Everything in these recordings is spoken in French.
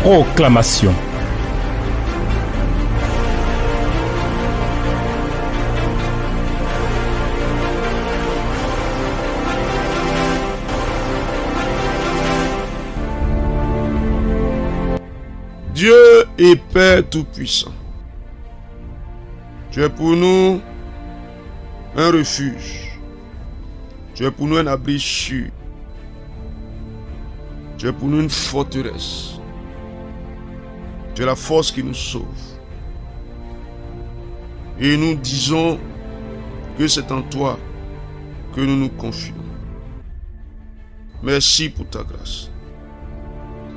Proclamation. Dieu est Père Tout-Puissant. Tu es pour nous un refuge. Tu es pour nous un abri sûr. Tu es pour nous une forteresse. Tu es la force qui nous sauve. Et nous disons que c'est en toi que nous nous confions. Merci pour ta grâce.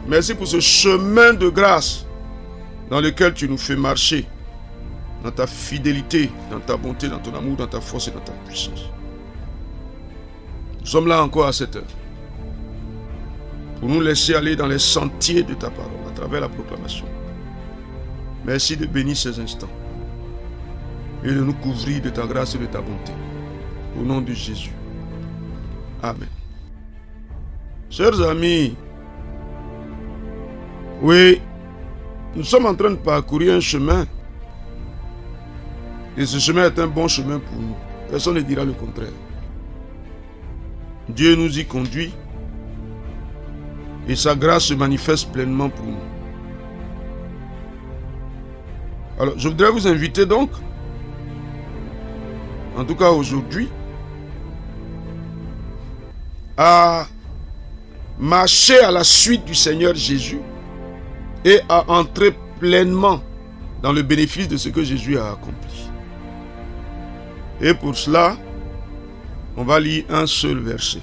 Merci pour ce chemin de grâce dans lequel tu nous fais marcher, dans ta fidélité, dans ta bonté, dans ton amour, dans ta force et dans ta puissance. Nous sommes là encore à cette heure pour nous laisser aller dans les sentiers de ta parole à travers la proclamation. Merci de bénir ces instants et de nous couvrir de ta grâce et de ta bonté. Au nom de Jésus. Amen. Chers amis, oui, nous sommes en train de parcourir un chemin. Et ce chemin est un bon chemin pour nous. Personne ne dira le contraire. Dieu nous y conduit. Et sa grâce se manifeste pleinement pour nous. Alors, je voudrais vous inviter donc, en tout cas aujourd'hui, à marcher à la suite du Seigneur Jésus et à entrer pleinement dans le bénéfice de ce que Jésus a accompli. Et pour cela, on va lire un seul verset.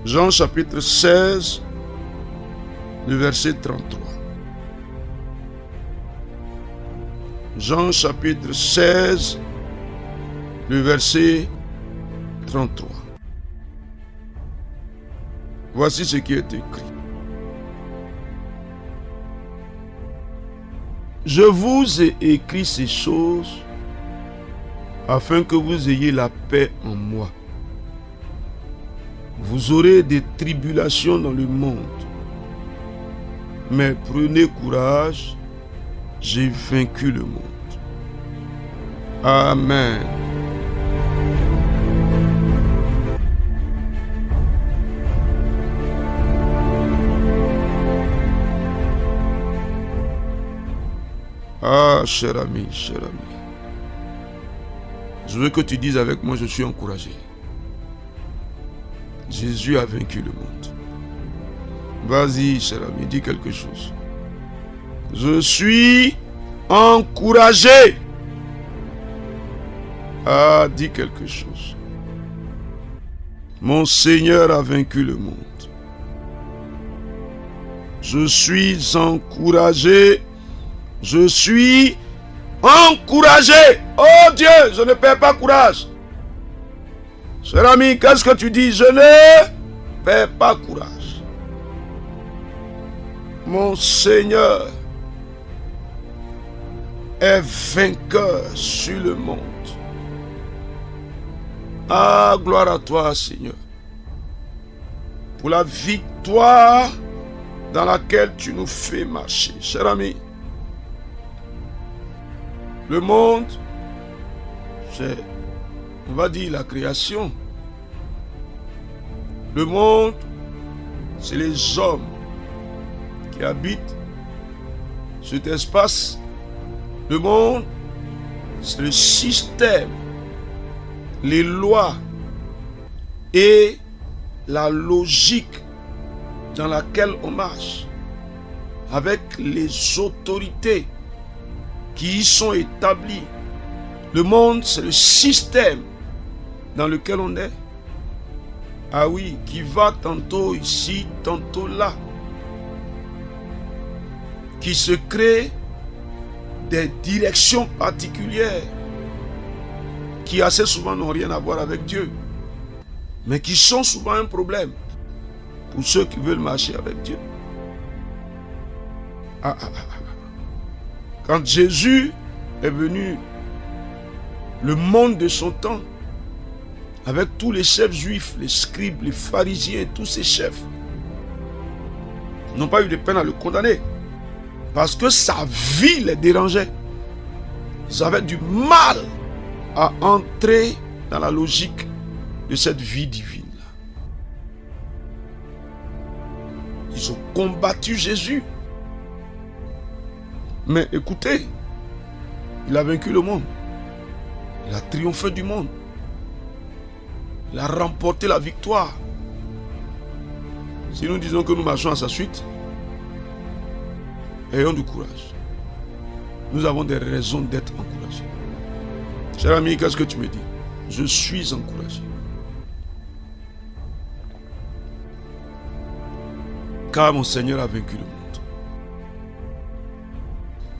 Jean chapitre 16, le verset 33. Jean chapitre 16, le verset 33. Voici ce qui est écrit. Je vous ai écrit ces choses afin que vous ayez la paix en moi. Vous aurez des tribulations dans le monde. Mais prenez courage, j'ai vaincu le monde. Amen. Ah, cher ami, je veux que tu dises avec moi, je suis encouragé. Jésus a vaincu le monde. Vas-y, cher ami, dis quelque chose. Je suis encouragé. Ah, dis quelque chose. Mon Seigneur a vaincu le monde. Je suis encouragé. Je suis encouragé. Oh Dieu, je ne perds pas courage. Cher ami, qu'est-ce que tu dis? Je ne perds pas courage. Mon Seigneur est vainqueur sur le monde. Ah, gloire à toi, Seigneur, pour la victoire dans laquelle tu nous fais marcher. Cher ami, le monde, c'est, on va dire, la création. Le monde, c'est les hommes qui habitent cet espace. Le monde, c'est le système, les lois et la logique dans laquelle on marche, avec les autorités qui y sont établis. Le monde, c'est le système dans lequel on est. Ah oui, qui va tantôt ici, tantôt là. Qui se crée des directions particulières qui assez souvent n'ont rien à voir avec Dieu, mais qui sont souvent un problème pour ceux qui veulent marcher avec Dieu. Quand Jésus est venu, le monde de son temps, avec tous les chefs juifs, les scribes, les pharisiens, tous ces chefs, n'ont pas eu de peine à le condamner. Parce que sa vie les dérangeait. Ils avaient du mal à entrer dans la logique de cette vie divine. Ils ont combattu Jésus. Mais écoutez, il a vaincu le monde. Il a triomphé du monde. Il a remporté la victoire. Si nous disons que nous marchons à sa suite, ayons du courage. Nous avons des raisons d'être encouragés. Cher ami, qu'est-ce que tu me dis? Je suis encouragé. Car mon Seigneur a vaincu le monde.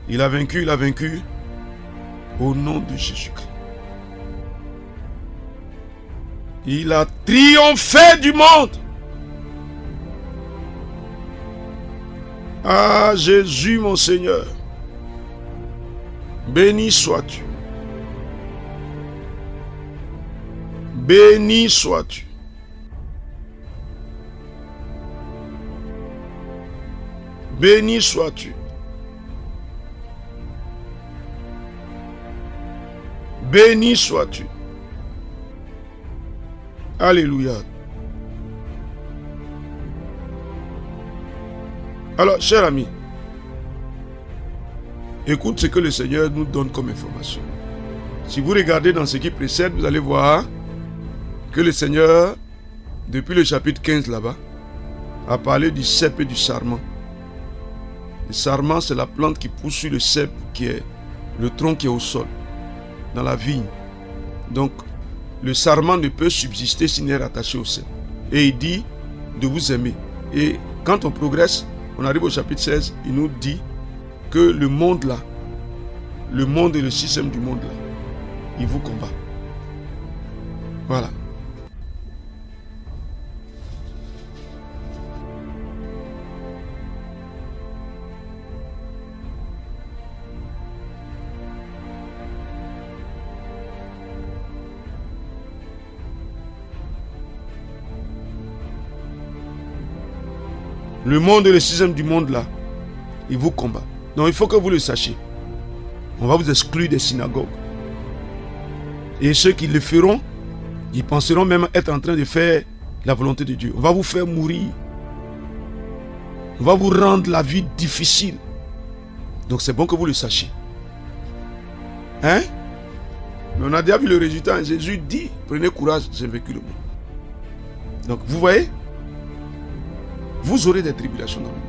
Il a vaincu au nom de Jésus-Christ. Il a triomphé du monde. Ah Jésus mon Seigneur, béni sois-tu. Béni sois-tu. Béni sois-tu. Béni sois-tu. Alléluia. Alors, cher ami, écoute ce que le Seigneur nous donne comme information. Si vous regardez dans ce qui précède, vous allez voir que le Seigneur, depuis le chapitre 15 là-bas, a parlé du cep et du sarment. Le sarment, c'est la plante qui pousse sur le cep, qui est le tronc qui est au sol, dans la vigne. Donc, le sarment ne peut subsister s'il n'est rattaché au cep. Et il dit de vous aimer. Et quand on progresse, on arrive au chapitre 16, il nous dit que le monde là, le monde et le système du monde là, il vous combat. Voilà. Le monde et le système du monde là, il vous combat. Donc il faut que vous le sachiez. On va vous exclure des synagogues. Et ceux qui le feront, ils penseront même être en train de faire la volonté de Dieu. On va vous faire mourir. On va vous rendre la vie difficile. Donc c'est bon que vous le sachiez. Hein? Mais on a déjà vu le résultat. Jésus dit, prenez courage, j'ai vaincu le monde. Donc vous voyez, vous aurez des tribulations dans le monde.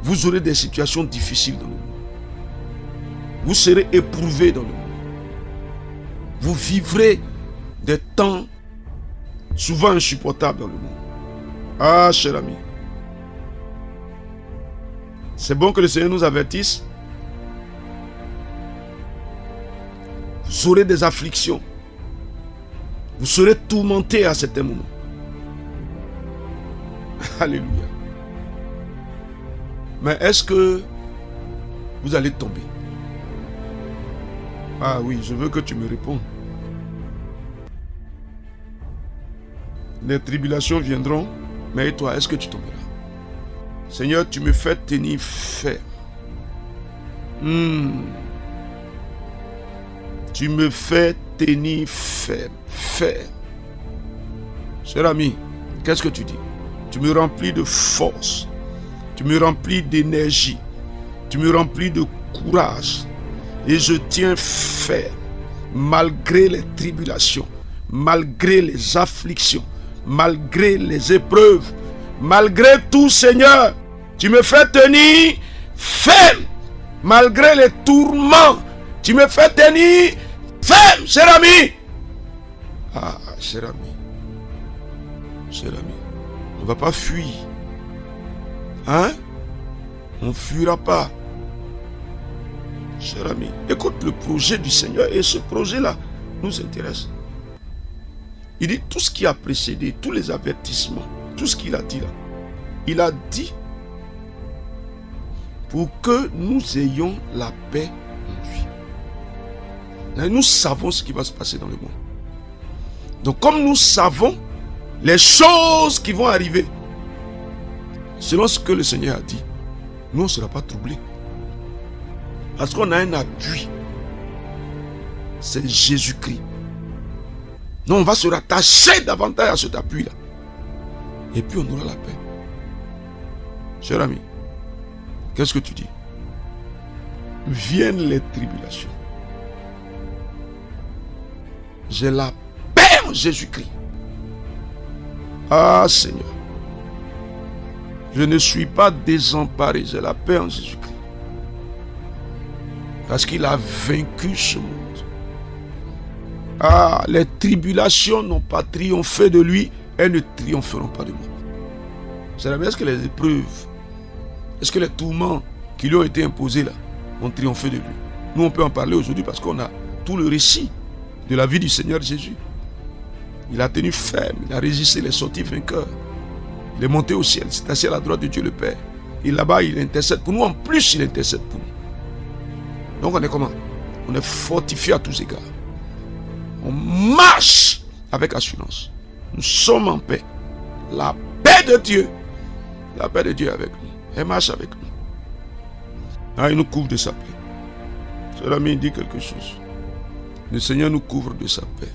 Vous aurez des situations difficiles dans le monde. Vous serez éprouvés dans le monde. Vous vivrez des temps souvent insupportables dans le monde. Ah, cher ami. C'est bon que le Seigneur nous avertisse. Vous aurez des afflictions. Vous serez tourmentés à certains moments. Alléluia. Mais est-ce que vous allez tomber? Ah oui, je veux que tu me répondes. Les tribulations viendront, mais et toi, est-ce que tu tomberas? Seigneur, tu me fais tenir ferme. Tu me fais tenir ferme. Ferme. Cher ami, qu'est-ce que tu dis? Tu me remplis de force. Tu me remplis d'énergie. Tu me remplis de courage. Et je tiens ferme. Malgré les tribulations. Malgré les afflictions. Malgré les épreuves. Malgré tout, Seigneur. Tu me fais tenir ferme. Malgré les tourments. Tu me fais tenir ferme, cher ami. Ah, cher ami. Cher ami. On ne va pas fuir. Hein? On ne fuira pas. Cher ami, écoute le projet du Seigneur et ce projet-là nous intéresse. Il dit tout ce qui a précédé, tous les avertissements, tout ce qu'il a dit là. Il a dit pour que nous ayons la paix en lui. Et nous savons ce qui va se passer dans le monde. Donc comme nous savons les choses qui vont arriver, selon ce que le Seigneur a dit, nous on ne sera pas troublés. Parce qu'on a un appui. C'est Jésus-Christ. Donc on va se rattacher davantage à cet appui-là. Et puis on aura la paix. Cher ami, qu'est-ce que tu dis? Viennent les tribulations. J'ai la paix en Jésus-Christ. Ah Seigneur, je ne suis pas désemparé, j'ai la paix en Jésus-Christ. Parce qu'il a vaincu ce monde. Ah, les tribulations n'ont pas triomphé de lui, elles ne triompheront pas de moi. C'est la même, est-ce que les épreuves, est-ce que les tourments qui lui ont été imposés là, ont triomphé de lui? Nous on peut en parler aujourd'hui parce qu'on a tout le récit de la vie du Seigneur Jésus. Il a tenu ferme, il a résisté, il est sorti vainqueur. Il est monté au ciel, il s'est assis à la droite de Dieu le Père. Et là-bas, il intercède pour nous. En plus, il intercède pour nous. Donc on est comment? On est fortifié à tous égards. On marche avec assurance. Nous sommes en paix. La paix de Dieu. La paix de Dieu est avec nous. Elle marche avec nous. Ah, il nous couvre de sa paix. Cher ami, dit quelque chose. Le Seigneur nous couvre de sa paix.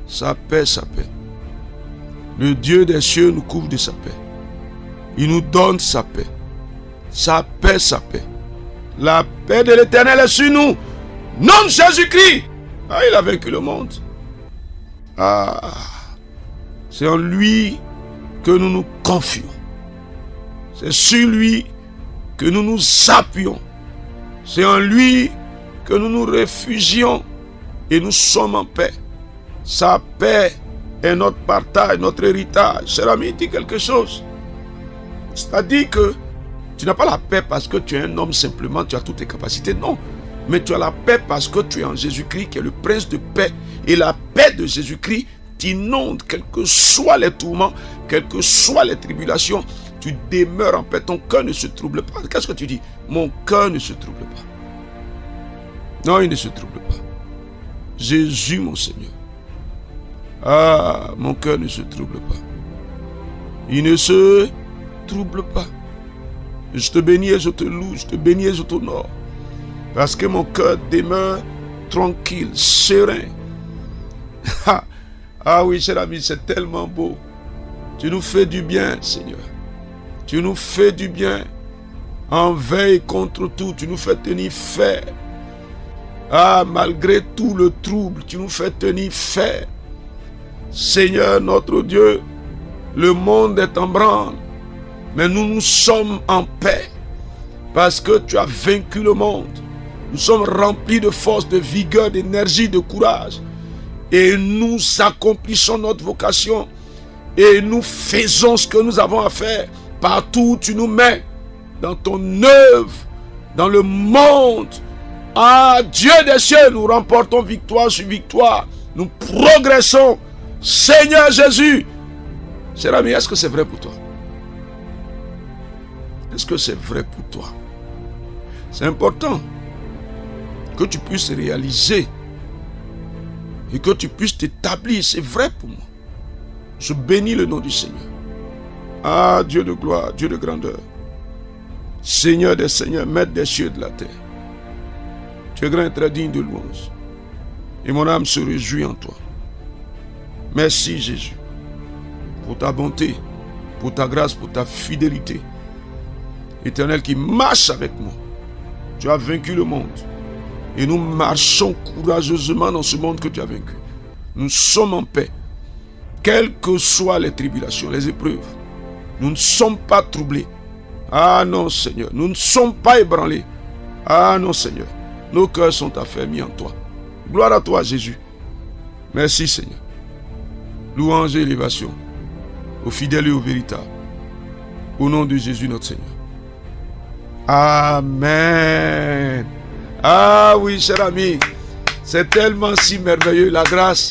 Sa paix, sa paix. Le Dieu des cieux nous couvre de sa paix. Il nous donne sa paix. Sa paix, sa paix. La paix de l'Éternel est sur nous. Nom de Jésus-Christ. Ah, il a vaincu le monde. Ah, c'est en lui que nous nous confions. C'est sur lui que nous nous appuyons. C'est en lui que nous nous réfugions et nous sommes en paix. Sa paix est notre partage, notre héritage. Cher ami, dit quelque chose. C'est-à-dire que tu n'as pas la paix parce que tu es un homme simplement, tu as toutes tes capacités. Non. Mais tu as la paix parce que tu es en Jésus-Christ qui est le prince de paix. Et la paix de Jésus-Christ t'inonde, quels que soient les tourments, quelles que soient les tribulations. Tu demeures en paix. Ton cœur ne se trouble pas. Qu'est-ce que tu dis? Mon cœur ne se trouble pas. Non, il ne se trouble pas. Jésus, mon Seigneur. Ah, mon cœur ne se trouble pas. Il ne se trouble pas. Je te bénis et je te loue, je te bénis et je t'honore. Parce que mon cœur demeure tranquille, serein. Ah oui, cher ami, c'est tellement beau. Tu nous fais du bien, Seigneur. Tu nous fais du bien. En veille contre tout, tu nous fais tenir ferme. Ah, malgré tout le trouble, tu nous fais tenir ferme. Seigneur notre Dieu, le monde est en branle, mais nous sommes en paix parce que tu as vaincu le monde. Nous sommes remplis de force, de vigueur, d'énergie, de courage et nous accomplissons notre vocation et nous faisons ce que nous avons à faire. Partout où tu nous mets, dans ton œuvre, dans le monde, ah Dieu des cieux, nous remportons victoire sur victoire, nous progressons. Seigneur Jésus, cher ami, est-ce que c'est vrai pour toi? Est-ce que c'est vrai pour toi? C'est important que tu puisses réaliser et que tu puisses t'établir. C'est vrai pour moi. Je bénis le nom du Seigneur. Ah, Dieu de gloire, Dieu de grandeur, Seigneur des seigneurs, maître des cieux et de la terre. Tu es grand et très digne de louange. Et mon âme se réjouit en toi. Merci Jésus, pour ta bonté, pour ta grâce, pour ta fidélité. Éternel qui marche avec moi. Tu as vaincu le monde. Et nous marchons courageusement dans ce monde que tu as vaincu. Nous sommes en paix. Quelles que soient les tribulations, les épreuves, nous ne sommes pas troublés. Ah non Seigneur, nous ne sommes pas ébranlés. Ah non Seigneur, nos cœurs sont affermis en toi. Gloire à toi Jésus. Merci Seigneur. Louange et élévation aux fidèles et aux véritables. Au nom de Jésus notre Seigneur. Amen. Ah oui, cher ami, c'est tellement si merveilleux la grâce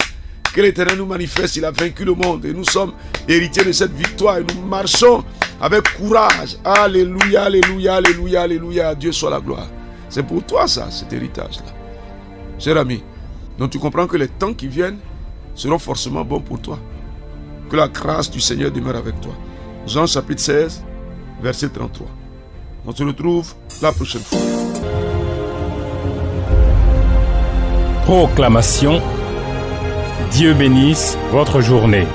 que l'Éternel nous manifeste. Il a vaincu le monde et nous sommes héritiers de cette victoire et nous marchons avec courage. Alléluia, alléluia, alléluia, alléluia. À Dieu soit la gloire. C'est pour toi ça, cet héritage-là. Cher ami, donc tu comprends que les temps qui viennent seront forcément bons pour toi. Que la grâce du Seigneur demeure avec toi. Jean chapitre 16, verset 33. On se retrouve la prochaine fois. Proclamation. Dieu bénisse votre journée.